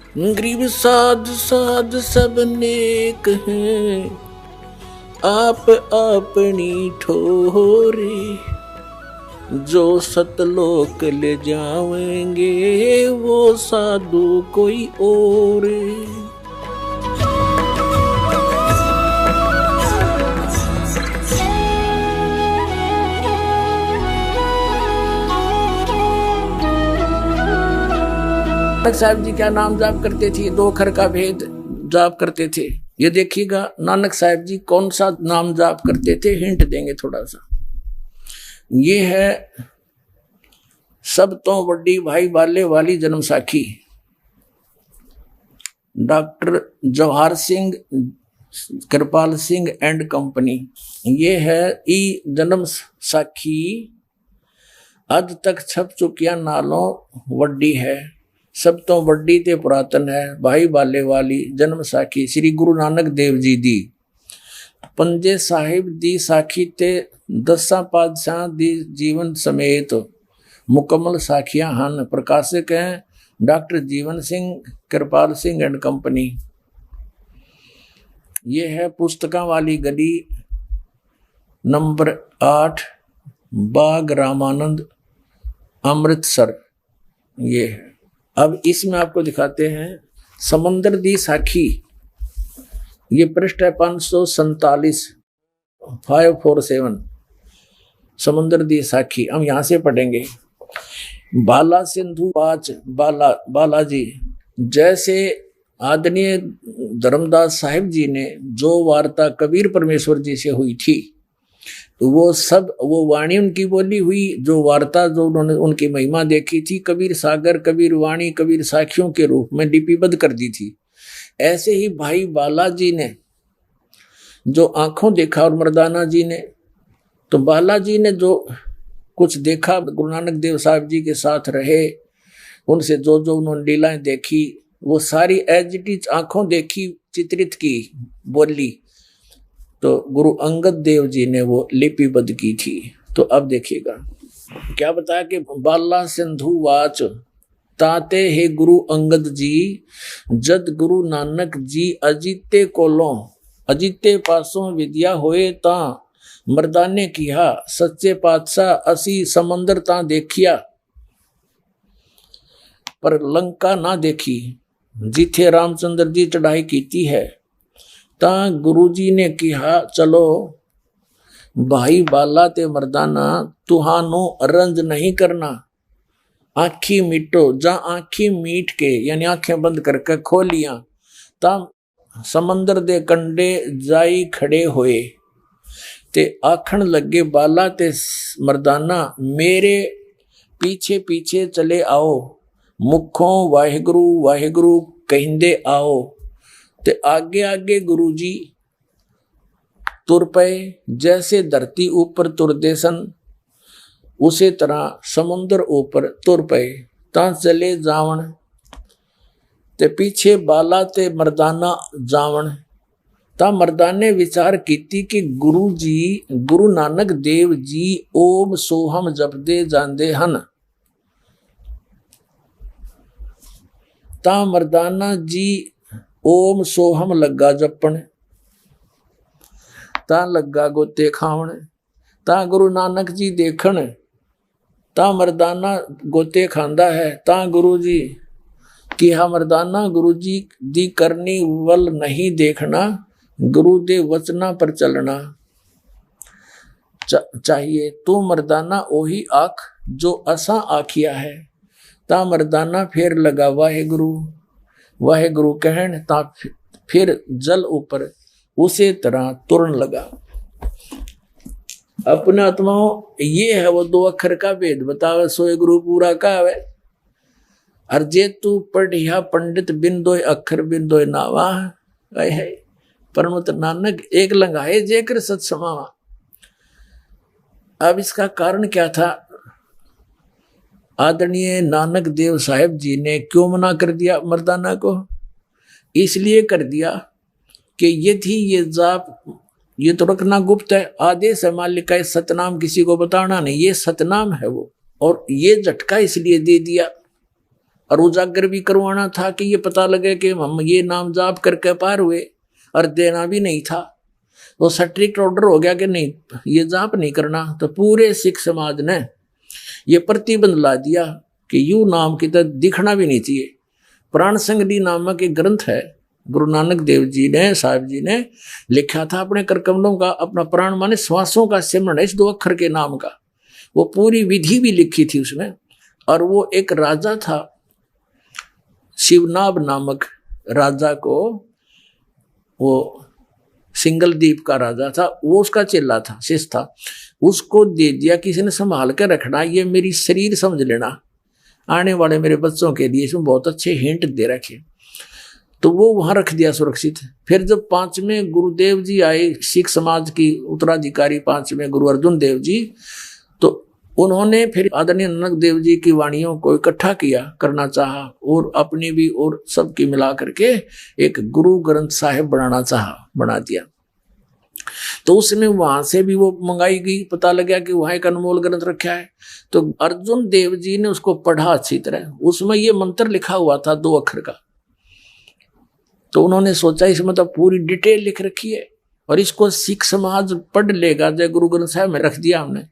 गरीब साध साध सब नेक हैं, आप अपनी ठोरे। जो सतलोक ले जाएंगे वो साधु कोई और। साहब जी क्या नाम जाप करते थे, दो अक्षर का भेद जाप करते थे। ये देखिएगा नानक साहब जी कौन सा नाम जाप करते थे, हिंट देंगे थोड़ा सा। ये है सब तो बड़ी भाई बाले वाली जन्म साखी, doctor Jawahar Singh Kripal Singh and company. ये है ई जन्म साखी, अज तक छप चुकिया नालों वड्डी है, सब तो वड्डी ते पुरातन है, भाई बाले वाली जन्म साखी श्री गुरु नानक देव जी दी। पंजे साहिब दी साखी ते दसा पातशाह दी जीवन समेत मुकम्मल साखियां हन। प्रकाशक हैं doctor Jeevan Singh Kripal Singh and company. ये है पुस्तकां वाली गली नंबर 8 बाग रामानंद अमृतसर। ये है। अब इसमें आपको दिखाते हैं समंदर दी साखी। ये पृष्ठ है 547 547 समंदर दी साखी। हम यहां से पढ़ेंगे। बाला सिंधु पाच बालाजी। जैसे आदरणीय धर्मदास साहिब जी ने जो वार्ता कबीर परमेश्वर जी से हुई थी, वो सब वो वाणी उनकी बोली हुई, जो वार्ता जो उन्होंने उनकी महिमा देखी थी, कबीर सागर कबीर वाणी कबीर साखियों के रूप में लिपिबद्ध कर दी थी। ऐसे ही भाई बालाजी ने जो आंखों देखा और मर्दाना जी ने, तो बालाजी ने जो कुछ देखा, गुरु नानक देव साहब जी के साथ रहे, उनसे जो जो उन्होंने लीलाएं देखी वो सारी एज इट इज आंखों देखी चित्रित की बोली, तो गुरु अंगद देव जी ने वो लिपिबद्ध की थी। तो अब देखिएगा क्या बताया कि बाला सिंधु वाच ताते हे गुरु अंगद जी, जद गुरु नानक जी अजीते कोलों अजीते पासों विद्या होए ता मर्दाने किया, सच्चे पातशाह असी समंदर ता देखिया पर लंका ना देखी, जिथे रामचंद्र जी चढ़ाई कीती है। ता गुरु जी ने कहा चलो भाई बाला ते मर्दाना तुहानो रंज नहीं करना, आँखी मीटो। जा आँखी मीट के यानी आंखें बंद करके खोलियां, ता समंदर दे कंडे जाई खड़े होए ते आखण लगे बाला ते मर्दाना मेरे पीछे पीछे चले आओ, मुखों वाहिगुरु वाहिगुरु कहिंदे आओ। ते आगे आगे गुरु जी तुर पे, जैसे धरती ऊपर तुरदे सन उसे तरह समुद्र ऊपर तुर पे। ता चले जावन ते पीछे बाला ते मर्दाना जावन। ता मर्दाने विचार कीती कि गुरु जी गुरु नानक देव जी ओम सोहम जपदे जांदे हन। ता मर्दाना जी ओम सोहम लगा जपन, ता लगा गोते खावन। ता गुरु नानक जी देखन, ता मर्दाना गोते खांदा है। ता गुरु जी किहा मर्दाना गुरु जी दी करनी वल नहीं देखना, गुरु दे वचना पर चलना चाहिए। तू मर्दाना ओही आख जो असा आखिया है। ता मर्दाना फिर लगा वाहिगुरु वाहिगुरु कहन, ता फिर जल ऊपर उसे तरह तुरन लगा। अपने आत्माओं ये है वो दो अक्षर का भेद बतावे, सोए गुरु पूरा का है। और जे तू पढ़िया पंडित बिंदो अक्षर बिंदो नावा है, परमत नानक एक लंगाए जेकर सत समावा। अब इसका कारण क्या था? आदरणीय नानक देव साहिब जी ने क्यों मना कर दिया मर्दाना को? इसलिए कर दिया कि ये थी ये जाप, ये तो रखना गुप्त है। आदेश है मालिक का, सतनाम किसी को बताना नहीं, ये सतनाम है वो। और ये झटका इसलिए दे दिया और उजागर भी करवाना था कि ये पता लगे कि हम ये नाम जाप करके पार हुए, और देना भी नहीं था। वो स्ट्रिक्ट ऑर्डर हो गया कि नहीं ये जाप नहीं करना। तो पूरे सिख समाज ने ये प्रतिबंध ला दिया कि यू नाम की तरह दिखना भी नहीं चाहिए। प्राण संगली नामक एक ग्रंथ है, गुरु नानक देव जी ने साहब जी ने लिखा था अपने करकमलों का। अपना प्राण माने श्वासों का सिमरण है इस 2 अक्षर के नाम का। वो पूरी विधि भी लिखी थी उसमें। और वो एक राजा था, शिवनाभ नामक राजा को, वो सिंगल द्वीप का राजा था, वो उसका चेला था, शिष्य था। उसको दे दिया किसी ने संभाल कर रखना, ये मेरी शरीर समझ लेना, आने वाले मेरे बच्चों के लिए इसमें बहुत अच्छे हिंट दे रखे। तो वो वहां रख दिया सुरक्षित। फिर जब 5वें गुरुदेव जी आए, सिख समाज की उत्तराधिकारी 5वें गुरु अर्जुन देव जी, तो उन्होंने फिर आदरणीय नानक देव जी की वाणियों को इकट्ठा किया करना चाहा, और अपनी भी और सबकी मिला करके एक गुरु ग्रंथ साहिब बनाना चाहा, बना दिया। तो उसमें वहां से भी वो मंगाई गई, पता लगा कि वहां एक अनमोल ग्रंथ रखा है। तो अर्जुन देव जी ने उसको पढ़ा अच्छी तरह। उसमें ये मंत्र लिखा हुआ था 2 अक्षर का। तो उन्होंने सोचा इसमें तो पूरी डिटेल लिख रखी है और इसको सिख समाज पढ़ लेगा। जय गुरु ग्रंथ साहिब में रख दिया हमने,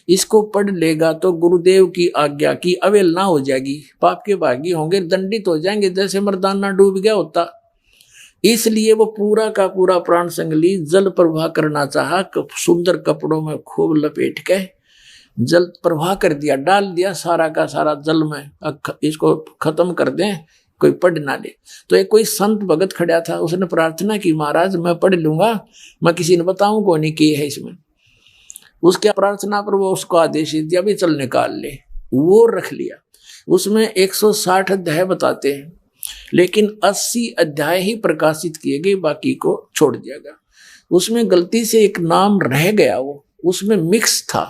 इसको पढ़ लेगा तो गुरुदेव की आज्ञा की अवहेलना हो जाएगी, पाप के भागी होंगे, दंडित हो जाएंगे, जैसे मर्दाना डूब गया होता। इसलिए वो पूरा का पूरा प्राण संगली जल प्रवाह करना चाहा। सुंदर कपड़ों में खूब लपेट के जल प्रवाह कर दिया, डाल दिया सारा का सारा जल में। इसको खत्म कर दें, कोई पढ़ ना ले। तो एक कोई संत भगत खड़ा था, उसने प्रार्थना की, महाराज मैं पढ़ लूंगा, मैं किसी ने बताऊं को नहीं की है इसमें। उसके प्रार्थना पर वो उसको आदेश दिया भी चल निकाल ले। वो रख लिया। उसमें 160 अध्याय बताते हैं, लेकिन 80 अध्याय ही प्रकाशित किए गए, बाकी को छोड़ दिया गया। उसमें गलती से एक नाम रह गया, वो उसमें मिक्स था।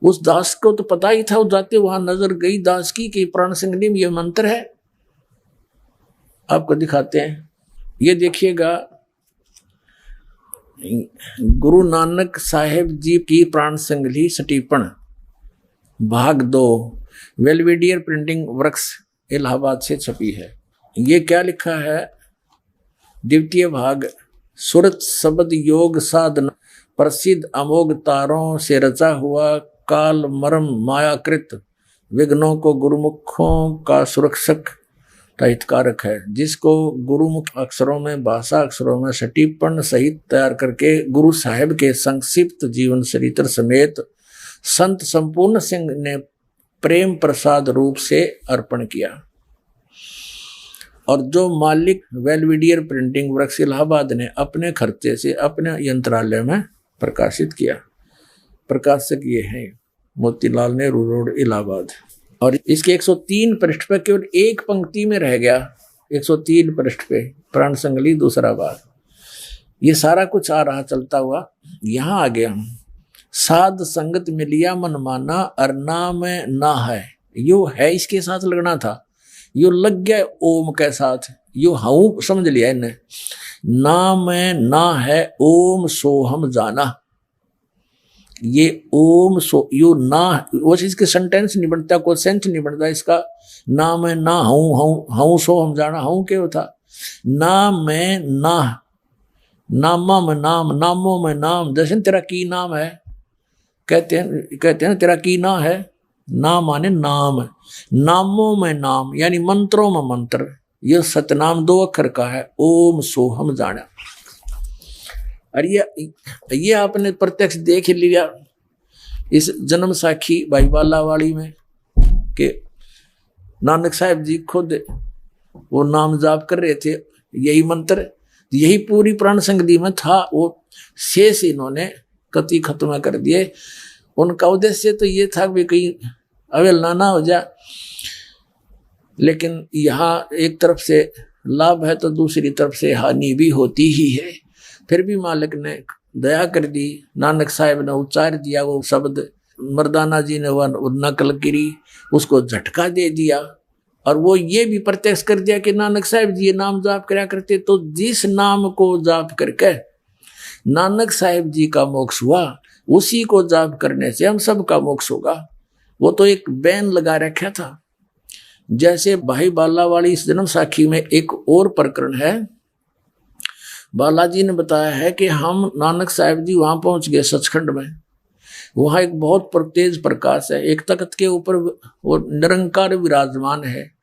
उस दास को तो पता ही था, वो जाते वहां नजर गई दास की कि प्राण संगली में ये मंत्र है। आपको दिखाते हैं, ये देखिएगा गुरु नानक साहेब जी की प्राण संगली सटीपण भाग 2 वेलवेडियर प्रिंटिंग वर्क्स इलाहाबाद से छपी है। ये क्या लिखा है? द्वितीय भाग सुरत शब्द योग साधना प्रसिद्ध अमोघ तारों से रचा हुआ काल मर्म मायाकृत विघ्नों को गुरुमुखों का सुरक्षक हितकारक है, जिसको गुरुमुख अक्षरों में भाषा अक्षरों में सटीपण सहित तैयार करके गुरु साहिब के संक्षिप्त जीवन चरित्र समेत संत संपूर्ण सिंह ने प्रेम प्रसाद रूप से अर्पण किया। और जो मालिक वेलविडियर प्रिंटिंग वर्क्स इलाहाबाद ने अपने खर्चे से अपने यंत्रालय में प्रकाशित किया। प्रकाशक ये हैं मोतीलाल नेहरू रोड इलाहाबाद। और इसके 103 पृष्ठ पर केवल एक पंक्ति में रह गया, 103 पृष्ठ पे प्राण संगली दूसरा भाग। ये सारा कुछ आ रहा चलता हुआ, यहाँ आ गया हम। साध संगत मिलिया मन माना अरना में ना है, यो है इसके साथ लगना था, यो लग गया ओम के साथ, यो हूं समझ लिया इन्हें। ना में ना है ओम सो हम जाना, ये ओम सो यो ना, वो इसके सेंटेंस नहीं बनता, कोई सेंस नहीं बनता इसका। ना मैं ना हूं सो हम जाना, हूं क्या था? ना मैं ना, नामा में नाम, नामों में नाम, जैसे तेरा की नाम है, कहते हैं तेरा की ना है, नाम माने नाम, नामों में नाम यानी मंत्रों में मंत्र। यह सतनाम 2 अक्षर का है, ओम सो हम जाना। और ये आपने प्रत्यक्ष देख लिया इस जन्म साखी भाई बालावाड़ी में कि नानक साहब जी खुद वो नाम जाप कर रहे थे, यही मंत्र, यही पूरी प्राण संगति में था। वो शेष इन्होंने कति खत्म कर दिए। उनका उद्देश्य तो ये था कि कहीं अवहेलना ना हो जाए, लेकिन यहाँ एक तरफ से लाभ है तो दूसरी तरफ से हानि भी होती ही है। फिर भी मालिक ने दया कर दी, नानक साहब ने उच्चार दिया वो शब्द, मर्दाना जी ने वह नकल करी, उसको झटका दे दिया। और वो ये भी प्रत्यक्ष कर दिया कि नानक साहब जी ये नाम जाप कराया करते, तो जिस नाम को जाप करके नानक साहब जी का मोक्ष हुआ, उसी को जाप करने से हम सब का मोक्ष होगा। वो तो एक बैन लगा रखा था जैसे भाई बाला वाली इस जन्म साखी में एक और प्रकरण है। बालाजी ने बताया है कि हम नानक साहिब जी वहां पहुंच गए सचखंड में। वहां एक बहुत तेज प्रकाश है, एक तख्त के ऊपर वो निरंकार विराजमान है।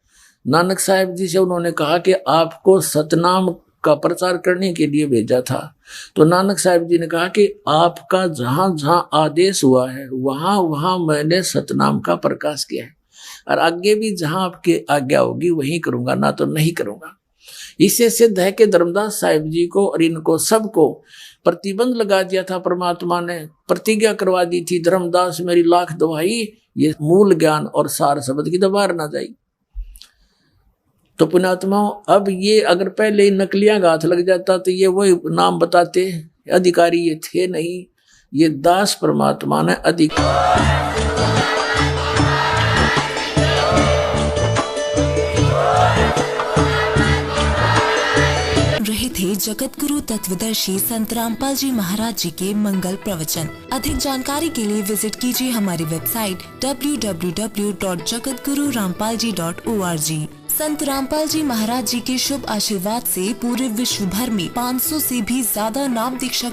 नानक साहिब जी से उन्होंने कहा कि आपको सतनाम का प्रचार करने के लिए भेजा था। तो नानक साहिब जी ने कहा कि आपका जहां जहां आदेश हुआ है वहां वहां मैंने सतनाम का प्रकाश किया है, और आगे भी जहां आपकी आज्ञा होगी वहीं करूंगा, ना तो नहीं करूंगा। इससे सिद्ध है कि धर्मदास साहिब जी को और इनको सबको प्रतिबंध लगा दिया था। परमात्मा ने प्रतिज्ञा करवा दी थी, धर्मदास मेरी लाख दुहाई, ये मूल ज्ञान और सार शब्द की दबार ना जाए। तो पुण्यात्माओं, अब ये अगर पहले नकलियां का हाथ लग जाता तो ये वही नाम बताते, अधिकारी ये थे नहीं, ये दास परमात्मा ने अधिकारी। थे जगत गुरु तत्वदर्शी संत रामपाल जी महाराज जी के मंगल प्रवचन। अधिक जानकारी के लिए विजिट कीजिए हमारी वेबसाइट www.jagatgururampalji.org। संत रामपाल जी महाराज जी के शुभ आशीर्वाद से पूरे विश्व भर में 500 से भी ज्यादा नाम दीक्षा